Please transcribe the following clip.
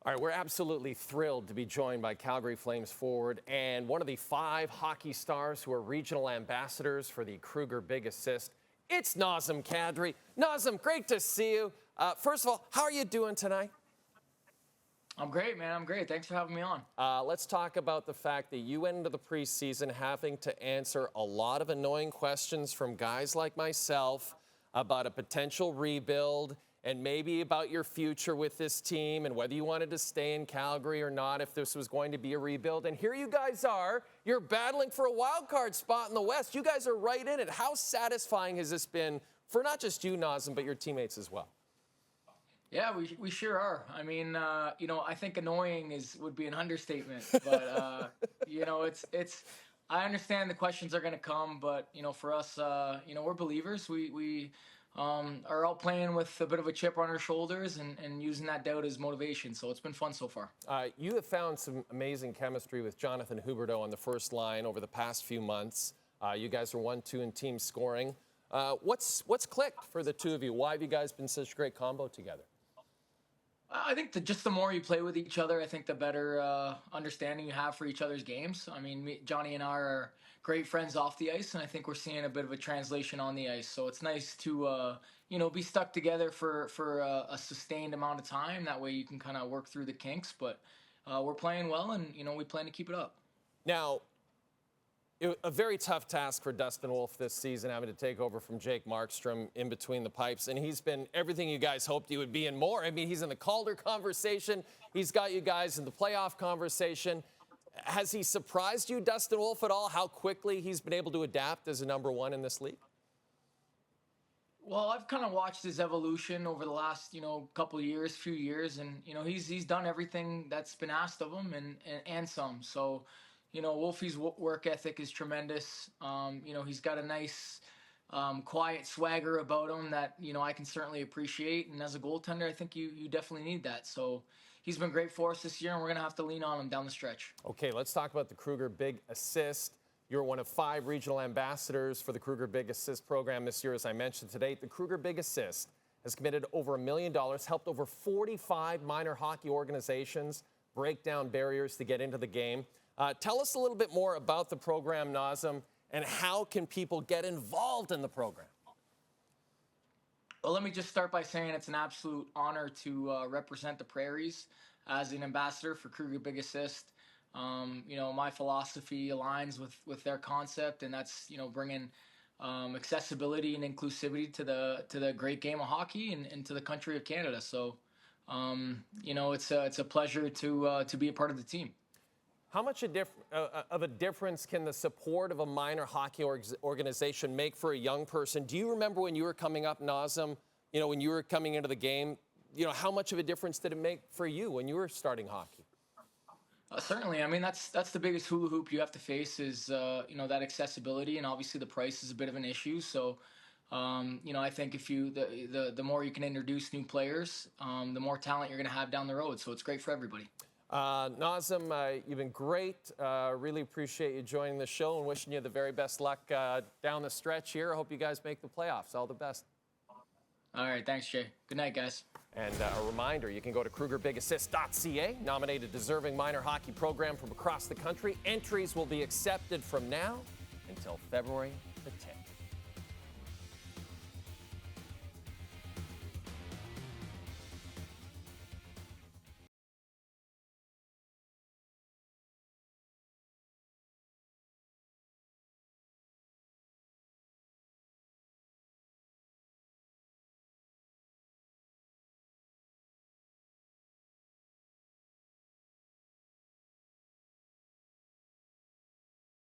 All right, we're absolutely thrilled to be joined by Calgary Flames forward and one of the 5 hockey stars who are regional ambassadors for the Kruger Big Assist. It's Nazem Kadri. Nazem, great to see you. First of all, how are you doing tonight? I'm great, man. I'm great. Thanks for having me on. Let's talk about the fact that you went into the preseason having to answer a lot of annoying questions from guys like myself about a potential rebuild and maybe about your future with this team and whether you wanted to stay in Calgary or not, if this was going to be a rebuild. And here you guys are. You're battling for a wild card spot in the West. You guys are right in it. How satisfying has this been for not just you, Nazem, but your teammates as well? Yeah, we sure are. I mean, I think annoying would be an understatement. But it's. I understand the questions are going to come, but for us, we're believers. We are all playing with a bit of a chip on our shoulders and using that doubt as motivation. So it's been fun so far. You have found some amazing chemistry with Jonathan Huberdeau on the first line over the past few months. You guys are 1-2 in team scoring. What's clicked for the two of you? Why have you guys been such a great combo together? I think just the more you play with each other, I think the better understanding you have for each other's games. I mean, Johnny and I are great friends off the ice, and I think we're seeing a bit of a translation on the ice. So it's nice to, be stuck together for a sustained amount of time. That way you can kind of work through the kinks. But we're playing well, and, we plan to keep it up. Now, a very tough task for Dustin Wolf this season, having to take over from Jake Markstrom in between the pipes. And he's been everything you guys hoped he would be and more. I mean, he's in the Calder conversation. He's got you guys in the playoff conversation. Has he surprised you, Dustin Wolf, at all, how quickly he's been able to adapt as a number one in this league? Well, I've kind of watched his evolution over the last, few years. And, he's done everything that's been asked of him and some. So, Wolfie's work ethic is tremendous. He's got a nice, quiet swagger about him that, I can certainly appreciate. And as a goaltender, I think you definitely need that. So he's been great for us this year, and we're going to have to lean on him down the stretch. Okay, let's talk about the Kruger Big Assist. You're one of 5 regional ambassadors for the Kruger Big Assist program this year, as I mentioned today. The Kruger Big Assist has committed over $1 million, helped over 45 minor hockey organizations break down barriers to get into the game. Tell us a little bit more about the program, Nazem, and how can people get involved in the program? Well, let me just start by saying it's an absolute honor to represent the Prairies as an ambassador for Kruger Big Assist. My philosophy aligns with their concept, and that's bringing accessibility and inclusivity to the great game of hockey and to the country of Canada. So, it's a pleasure to be a part of the team. How much of a difference can the support of a minor hockey organization make for a young person? Do you remember when you were coming up, Nazem, when you were coming into the game, how much of a difference did it make for you when you were starting hockey? Certainly. I mean, that's the biggest hula hoop you have to face is, that accessibility, and obviously the price is a bit of an issue. So, I think if the more you can introduce new players, the more talent you're going to have down the road. So it's great for everybody. Nazem, you've been great. Really appreciate you joining the show and wishing you the very best luck down the stretch here. I hope you guys make the playoffs. All the best. All right. Thanks, Jay. Good night, guys. And a reminder, you can go to KrugerBigAssist.ca, nominate a deserving minor hockey program from across the country. Entries will be accepted from now until February the 10th.